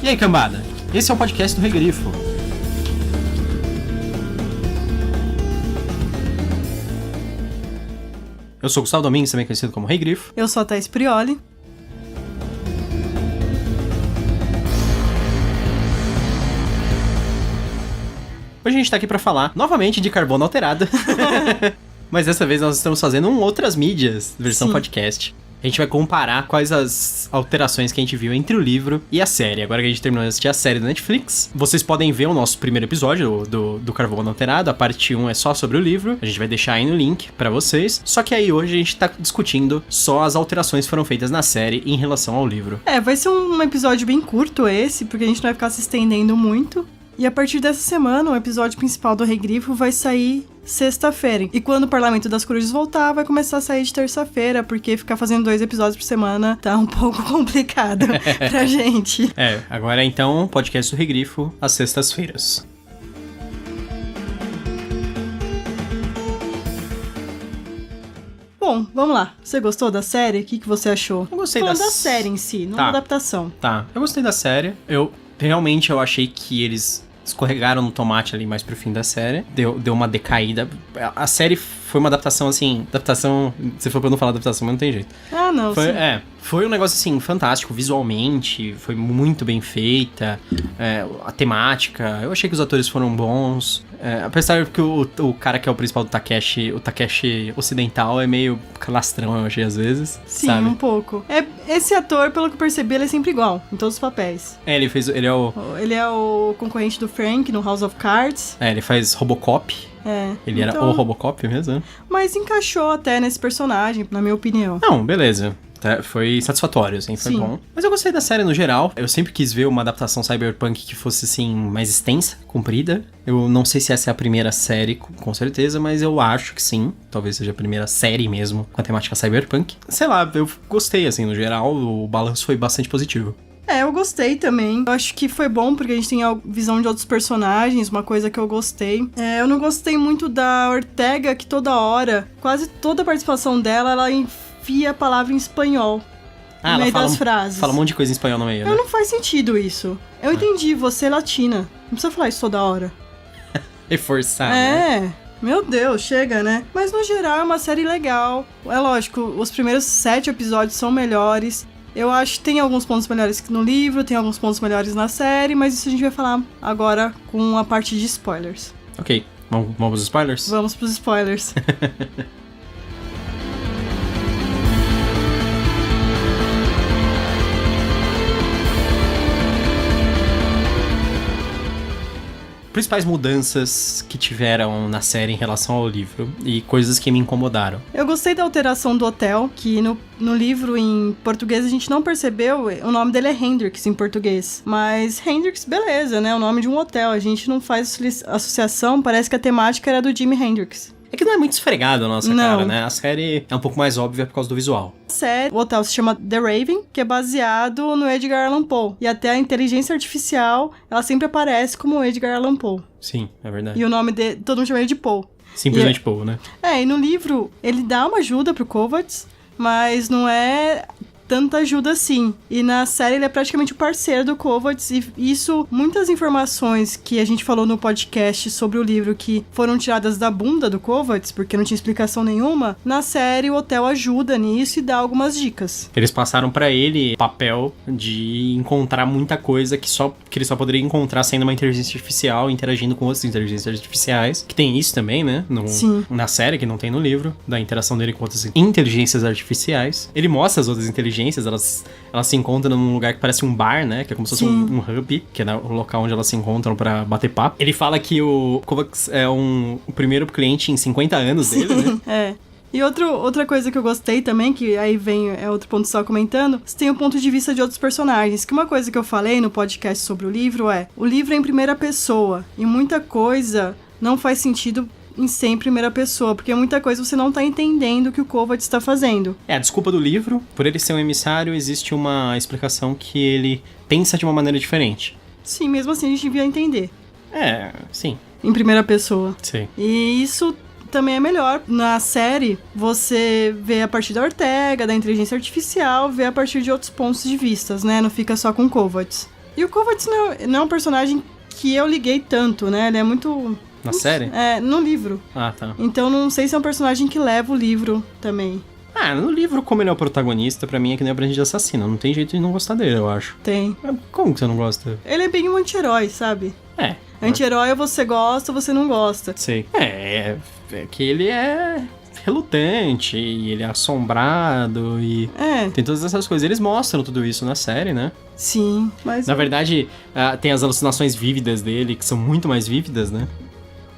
E aí, cambada? Esse é o podcast do Regrifo. Eu sou o Gustavo Domingues, também conhecido como Regrifo. Eu sou a Thaís Prioli. Hoje a gente tá aqui pra falar novamente de Carbono Alterado. Mas dessa vez nós estamos fazendo um Outras Mídias, versão podcast. A gente vai comparar quais as alterações que a gente viu entre o livro e a série. Agora que a gente terminou de assistir a série da Netflix, vocês podem ver o nosso primeiro episódio do Carbono Alterado. A parte 1 é só sobre o livro. A gente vai deixar aí no link pra vocês. Só que aí hoje a gente tá discutindo só as alterações que foram feitas na série em relação ao livro. Vai ser um episódio bem curto esse, porque a gente não vai ficar se estendendo muito. E a partir dessa semana, o episódio principal do Regrifo vai sair sexta-feira. E quando o Parlamento das Corujas voltar, vai começar a sair de terça-feira, porque ficar fazendo 2 episódios por semana tá um pouco complicado pra gente. Agora então, podcast do Regrifo, às sextas-feiras. Bom, vamos lá. Você gostou da série? O que você achou? Eu gostei da série em si, não da adaptação. Tá, eu gostei da série. Eu achei que eles escorregaram no tomate ali mais pro fim da série. Deu uma decaída. A série foi uma adaptação, assim... Você falou pra eu não falar adaptação, mas não tem jeito. Ah, não, sim. Foi um negócio, assim, fantástico. Visualmente, foi muito bem feita. A temática... Eu achei que os atores foram bons. Apesar que o cara que é o principal do Takeshi... O Takeshi ocidental é meio calastrão, eu achei, às vezes. Sim, sabe? Um pouco. Esse ator, pelo que eu percebi, ele é sempre igual, em todos os papéis. Ele é o concorrente do Frank no House of Cards. Ele faz Robocop. Ele era o Robocop mesmo. Mas encaixou até nesse personagem, na minha opinião. Não, beleza. Foi satisfatório, assim, foi bom. Mas eu gostei da série no geral. Eu sempre quis ver uma adaptação cyberpunk que fosse, assim, mais extensa, comprida. Eu não sei se essa é a primeira série, com certeza, mas eu acho que sim. Talvez seja a primeira série mesmo com a temática cyberpunk. Sei lá, eu gostei, assim, no geral. O balanço foi bastante positivo. Eu gostei também. Eu acho que foi bom porque a gente tem a visão de outros personagens, uma coisa que eu gostei. Eu não gostei muito da Ortega, que toda hora, quase toda a participação dela, ela enfia a palavra em espanhol no meio das frases. Fala um monte de coisa em espanhol no meio, né? Não faz sentido isso. Eu entendi, você é latina. Não precisa falar isso toda hora. É forçado, né? Meu Deus, chega, né? Mas no geral é uma série legal. É lógico, os primeiros 7 episódios são melhores. Eu acho que tem alguns pontos melhores que no livro, tem alguns pontos melhores na série, mas isso a gente vai falar agora com a parte de spoilers. Ok, vamos pros spoilers? Vamos pros spoilers. Principais mudanças que tiveram na série em relação ao livro e coisas que me incomodaram. Eu gostei da alteração do hotel, que no livro em português a gente não percebeu, o nome dele é Hendrix em português, mas Hendrix, beleza, né, o nome de um hotel, a gente não faz associação, parece que a temática era do Jimi Hendrix. É que não é muito esfregado a nossa cara, né? A série é um pouco mais óbvia por causa do visual. O hotel se chama The Raven, que é baseado no Edgar Allan Poe. E até a inteligência artificial, ela sempre aparece como Edgar Allan Poe. Sim, é verdade. E o nome dele, todo mundo chama ele de Poe. Simplesmente Poe, né? E no livro, ele dá uma ajuda pro Kovacs, mas não é tanta ajuda assim. E na série ele é praticamente o parceiro do Kovacs, e isso, muitas informações que a gente falou no podcast sobre o livro que foram tiradas da bunda do Kovacs, porque não tinha explicação nenhuma, na série o hotel ajuda nisso e dá algumas dicas. Eles passaram pra ele o papel de encontrar muita coisa que ele só poderia encontrar sendo uma inteligência artificial, interagindo com outras inteligências artificiais, que tem isso também, né? Sim. Na série, que não tem no livro, da interação dele com outras inteligências artificiais. Ele mostra as outras inteligências, elas se encontram num lugar que parece um bar, né? Que é como se fosse um hub, que é o local onde elas se encontram pra bater papo. Ele fala que o Kovacs é o primeiro cliente em 50 anos dele, né? E outra coisa que eu gostei também, que aí vem outro ponto só comentando, você tem o ponto de vista de outros personagens, que uma coisa que eu falei no podcast sobre o livro é em primeira pessoa, e muita coisa não faz sentido em ser em primeira pessoa, porque muita coisa você não tá entendendo o que o Kovacs está fazendo. A desculpa do livro, por ele ser um emissário, existe uma explicação que ele pensa de uma maneira diferente. Sim, mesmo assim a gente devia entender. Sim. Em primeira pessoa. Sim. E isso também é melhor. Na série, você vê a partir da Ortega, da inteligência artificial, vê a partir de outros pontos de vista, né? Não fica só com Kovacs. E o Kovacs não é um personagem que eu liguei tanto, né? Ele é muito... Na série? No livro. Ah, tá. Então não sei se é um personagem que leva o livro também. Ah, no livro, como ele é o protagonista, pra mim é que nem Aprendiz de Assassino. Não tem jeito de não gostar dele, eu acho. Tem. Como que você não gosta? Ele é bem um anti-herói, sabe? É. Anti-herói você gosta, você não gosta. Sei. É que ele é relutante, e ele é assombrado, e tem todas essas coisas. Eles mostram tudo isso na série, né? Sim, mas... Na verdade, tem as alucinações vívidas dele, que são muito mais vívidas, né?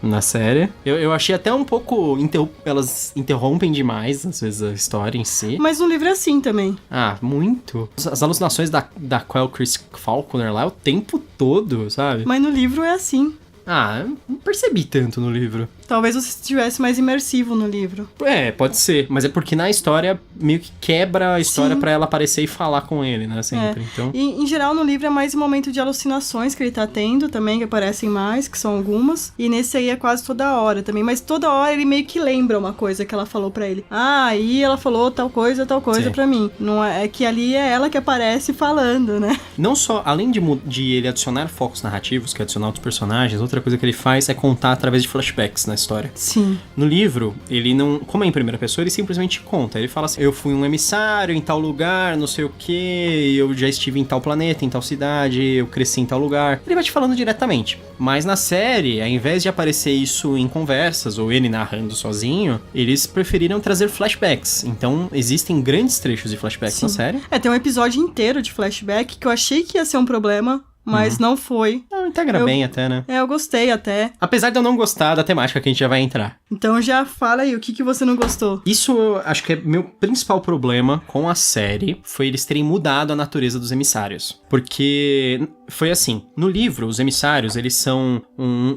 Na série. Eu achei até um pouco... Elas interrompem demais, às vezes, a história em si. Mas no livro é assim também. Ah, muito. As alucinações da Quell Chris Falconer lá é o tempo todo, sabe? Mas no livro é assim. Ah, não percebi tanto no livro. Talvez você estivesse mais imersivo no livro. É, pode ser. Mas é porque na história meio que quebra a história Sim. pra ela aparecer e falar com ele, né? Sempre. Então... E, em geral, no livro é mais um momento de alucinações que ele tá tendo também, que aparecem mais, que são algumas. E nesse aí é quase toda hora também. Mas toda hora ele meio que lembra uma coisa que ela falou pra ele. Ah, aí ela falou tal coisa Sim. pra mim. Não é que ali é ela que aparece falando, né? Não só, além de ele adicionar focos narrativos, que é adicionar outros personagens, outra coisa que ele faz é contar através de flashbacks na história. Sim. No livro, ele não... Como é em primeira pessoa, ele simplesmente conta. Ele fala assim, eu fui um emissário em tal lugar, não sei o quê, eu já estive em tal planeta, em tal cidade, eu cresci em tal lugar. Ele vai te falando diretamente. Mas na série, ao invés de aparecer isso em conversas, ou ele narrando sozinho, eles preferiram trazer flashbacks. Então, existem grandes trechos de flashbacks na série. Tem um episódio inteiro de flashback que eu achei que ia ser um problema, mas não foi. Não, integra bem até, né? Eu gostei até. Apesar de eu não gostar da temática que a gente já vai entrar. Então já fala aí, o que você não gostou? Isso, eu acho que é meu principal problema com a série, foi eles terem mudado a natureza dos emissários. Porque foi assim, no livro, os emissários, eles são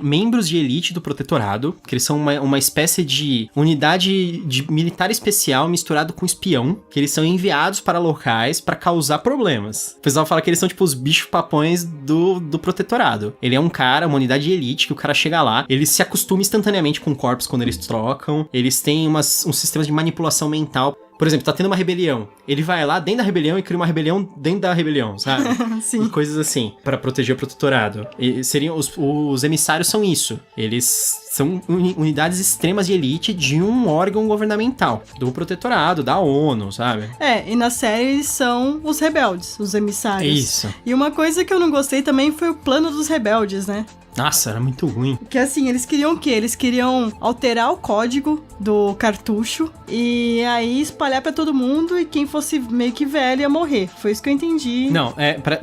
membros de elite do protetorado, que eles são uma espécie de unidade de militar especial misturado com espião, que eles são enviados para locais para causar problemas. O pessoal fala que eles são tipo os bichos papões do protetorado. Ele é um cara, uma unidade de elite, que o cara chega lá, ele se acostuma instantaneamente com corpos quando eles trocam, eles têm uns sistemas de manipulação mental. Por exemplo, tá tendo uma rebelião. Ele vai lá dentro da rebelião e cria uma rebelião dentro da rebelião, sabe? Sim. E coisas assim, pra proteger o protetorado. E seriam os emissários são isso. Eles são unidades extremas de elite de um órgão governamental, do protetorado, da ONU, sabe? E na série eles são os rebeldes, os emissários. Isso. E uma coisa que eu não gostei também foi o plano dos rebeldes, né? Nossa, era muito ruim. Que assim, eles queriam o quê? Eles queriam alterar o código do cartucho e aí espalhar pra todo mundo e quem fosse meio que velho ia morrer. Foi isso que eu entendi. Não,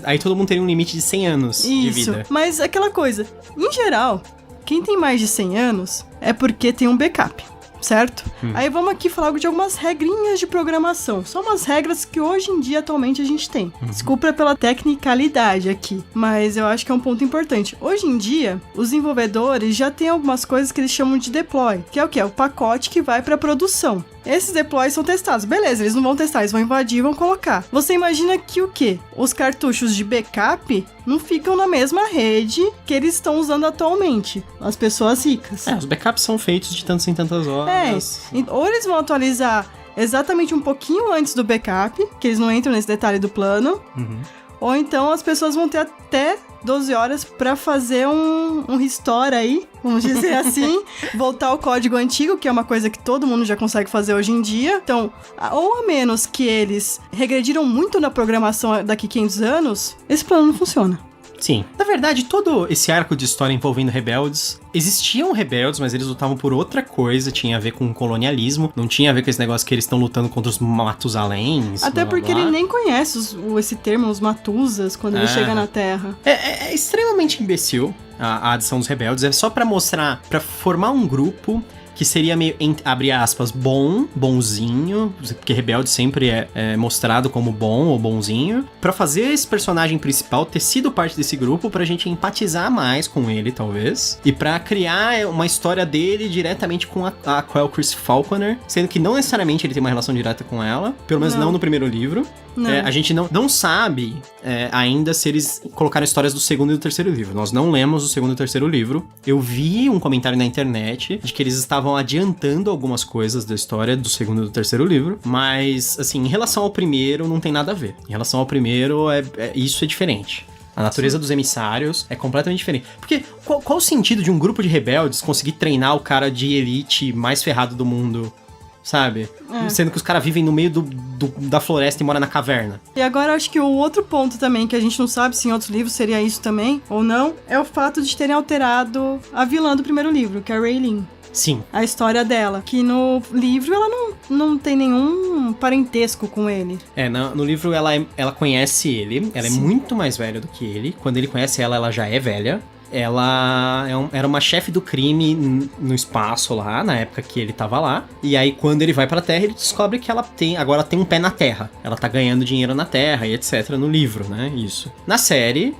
aí todo mundo teria um limite de 100 anos de vida. Mas aquela coisa, em geral, quem tem mais de 100 anos é porque tem um backup. Certo? Aí vamos aqui falar de algumas regrinhas de programação. São umas regras que hoje em dia, atualmente, a gente tem. Desculpa pela tecnicalidade aqui, mas eu acho que é um ponto importante. Hoje em dia, os desenvolvedores já têm algumas coisas que eles chamam de deploy, que é o quê? É o pacote que vai para produção. Esses deploys são testados. Beleza, eles não vão testar, eles vão invadir e vão colocar. Você imagina que o quê? Os cartuchos de backup não ficam na mesma rede que eles estão usando atualmente. As pessoas ricas. Os backups são feitos de tantas em tantas horas. Ou eles vão atualizar exatamente um pouquinho antes do backup, que eles não entram nesse detalhe do plano. Ou então as pessoas vão ter até 12 horas pra fazer um restore aí, vamos dizer assim, voltar ao código antigo, que é uma coisa que todo mundo já consegue fazer hoje em dia. Então, ou a menos que eles regrediram muito na programação daqui 500 anos, esse plano não funciona. Sim. Na verdade, todo esse arco de história envolvendo rebeldes... Existiam rebeldes, mas eles lutavam por outra coisa. Tinha a ver com colonialismo. Não tinha a ver com esse negócio que eles estão lutando contra os Matusaléns. Até porque ele nem conhece esse termo, os Matusas, quando ele chega na Terra. É extremamente imbecil a adição dos rebeldes. É só pra mostrar, pra formar um grupo... que seria meio, abre aspas, bonzinho, porque rebelde sempre é mostrado como bom ou bonzinho, pra fazer esse personagem principal ter sido parte desse grupo, pra gente empatizar mais com ele, talvez, e pra criar uma história dele diretamente com a Quell Chris Falconer, sendo que não necessariamente ele tem uma relação direta com ela, pelo menos não no primeiro livro. A gente não sabe ainda se eles colocaram histórias do segundo e do terceiro livro. Nós não lemos o segundo e o terceiro livro. Eu vi um comentário na internet de que eles estavam adiantando algumas coisas da história do segundo e do terceiro livro, mas, assim, em relação ao primeiro, não tem nada a ver. Em relação ao primeiro, isso é diferente. A natureza dos emissários é completamente diferente. Porque qual o sentido de um grupo de rebeldes conseguir treinar o cara de elite mais ferrado do mundo, sabe? Sendo que os caras vivem no meio da floresta e moram na caverna. E agora eu acho que o outro ponto também, que a gente não sabe se em outros livros seria isso também, ou não, é o fato de terem alterado a vilã do primeiro livro, que é a Raylene. Sim. A história dela, que no livro ela não tem nenhum parentesco com ele. No livro ela conhece ele, ela Sim. é muito mais velha do que ele. Quando ele conhece ela já é velha. Ela era uma chefe do crime no espaço lá, na época que ele tava lá. E aí, quando ele vai pra Terra, ele descobre que agora tem um pé na Terra. Ela tá ganhando dinheiro na Terra e etc. no livro, né? Isso. Na série,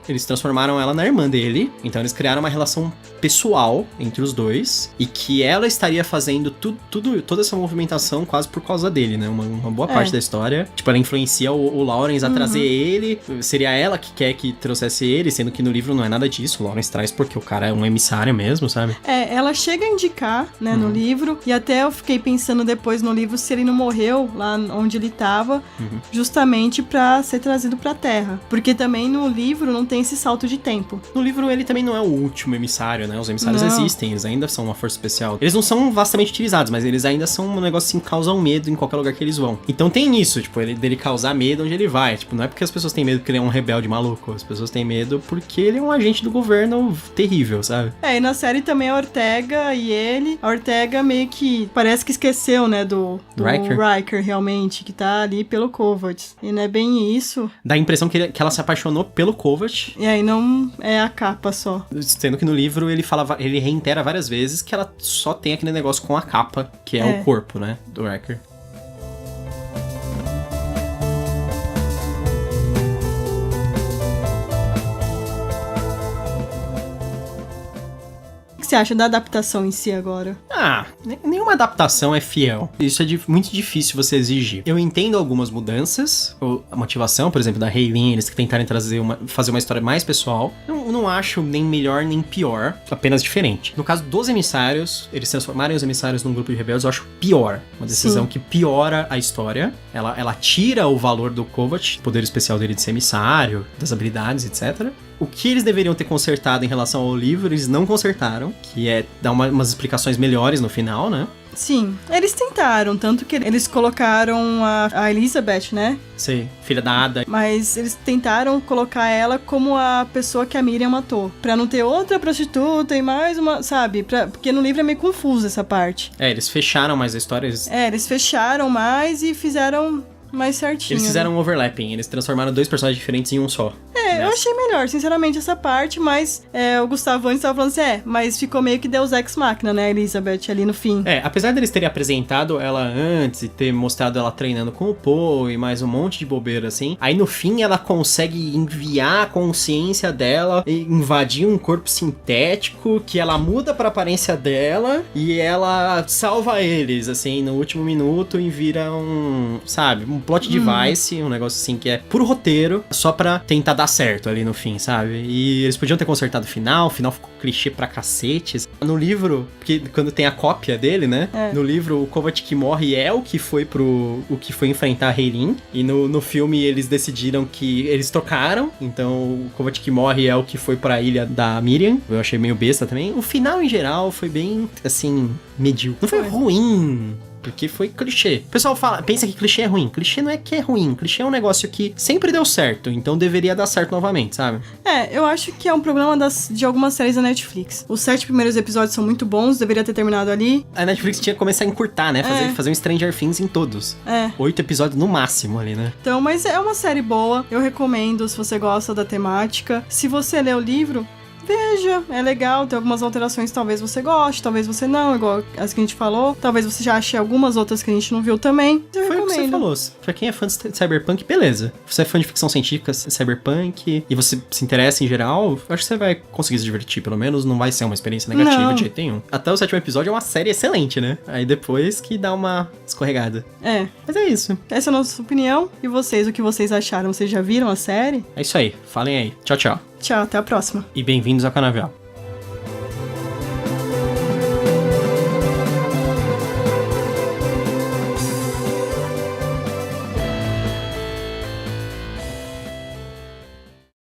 eles transformaram ela na irmã dele. Então, eles criaram uma relação pessoal entre os dois. E que ela estaria fazendo toda essa movimentação quase por causa dele, né? Uma boa parte da história. Tipo, ela influencia o Lawrence a trazer ele. Seria ela que quer que trouxesse ele, sendo que no livro não é nada disso. O Lawrence traz porque o cara é um emissário mesmo, sabe? Ela chega a indicar, né, no livro. E até eu fiquei pensando depois no livro se ele não morreu lá onde ele tava, justamente pra ser trazido pra Terra. Porque também no livro não tem esse salto de tempo. No livro ele também não é o último emissário, né? Os emissários existem, eles ainda são uma força especial. Eles não são vastamente utilizados, mas eles ainda são um negócio assim que causam medo em qualquer lugar que eles vão. Então tem isso, tipo, dele causar medo onde ele vai. Tipo, não é porque as pessoas têm medo porque ele é um rebelde maluco. As pessoas têm medo porque ele é um agente do governo terrível, sabe? E na série também a Ortega e ele. A Ortega meio que parece que esqueceu, né, do Riker realmente, que tá ali pelo Kovacs. E não é bem isso. Dá a impressão que ela se apaixonou pelo Kovacs. E aí não é a capa só. Sendo que no livro ele reitera várias vezes que ela só tem aquele negócio com a capa, que é o corpo, né, do Riker. O que você acha da adaptação em si agora? Nenhuma adaptação é fiel. Isso é muito difícil você exigir. Eu entendo algumas mudanças, a motivação, por exemplo, da Raylene, eles que tentarem fazer uma história mais pessoal. Eu não acho nem melhor nem pior, apenas diferente. No caso dos emissários, eles transformarem os emissários num grupo de rebeldes, eu acho pior. Uma decisão que piora a história. Ela tira o valor do Kovacs, o poder especial dele de ser emissário, das habilidades, etc. O que eles deveriam ter consertado em relação ao livro, eles não consertaram, que é dar umas explicações melhores no final, né? Sim, eles tentaram, tanto que eles colocaram a Elizabeth, né? Sei, filha da Ada. Mas eles tentaram colocar ela como a pessoa que a Miriam matou. Pra não ter outra prostituta e mais uma, sabe? Porque no livro é meio confuso essa parte. Eles fecharam mais a história. Eles fecharam mais e fizeram mais certinho. Eles fizeram um overlapping, eles transformaram dois personagens diferentes em um só. Eu achei melhor, sinceramente, essa parte, mas o Gustavo antes tava falando assim, mas ficou meio que Deus Ex Machina, né, Elizabeth, ali no fim. Apesar deles terem apresentado ela antes e ter mostrado ela treinando com o Poe e mais um monte de bobeira assim, aí no fim ela consegue enviar a consciência dela e invadir um corpo sintético que ela muda pra aparência dela e ela salva eles, assim, no último minuto e vira um plot device, um negócio assim que é puro roteiro, só pra tentar dar certo ali no fim, sabe? E eles podiam ter consertado o final ficou clichê pra cacete. No livro, porque quando tem a cópia dele, né? No livro, o Kovacs que morre é o que foi enfrentar a Raylene. E no filme, eles decidiram que eles trocaram. Então, o Kovacs que morre é o que foi pra ilha da Miriam. Eu achei meio besta também. O final, em geral, foi bem, assim, medíocre. Não foi ruim, porque foi clichê. O pessoal pensa que clichê é ruim. Clichê não é que é ruim. Clichê é um negócio que sempre deu certo, então deveria dar certo novamente, sabe? Eu acho que é um problema de algumas séries da Netflix. Os 7 primeiros episódios são muito bons, deveria ter terminado ali. A Netflix tinha que começar a encurtar, né? Fazer um Stranger Things em todos. 8 episódios no máximo ali, né? Então, mas é uma série boa. Eu recomendo se você gosta da temática. Se você lê o livro, veja, é legal, tem algumas alterações, talvez você goste, talvez você não, igual as que a gente falou, talvez você já ache algumas outras que a gente não viu também. Eu Foi recomendo. O que você falou, pra quem é fã de Cyberpunk, beleza. Se você é fã de ficção científica, Cyberpunk, e você se interessa em geral, acho que você vai conseguir se divertir, pelo menos não vai ser uma experiência negativa de jeito nenhum. Até o 7º episódio é uma série excelente, né? Aí depois que dá uma escorregada. Mas é isso. Essa é a nossa opinião. E vocês, o que vocês acharam? Vocês já viram a série? É isso aí, falem aí. Tchau, tchau. Tchau, até a próxima. E bem-vindos ao Canavial.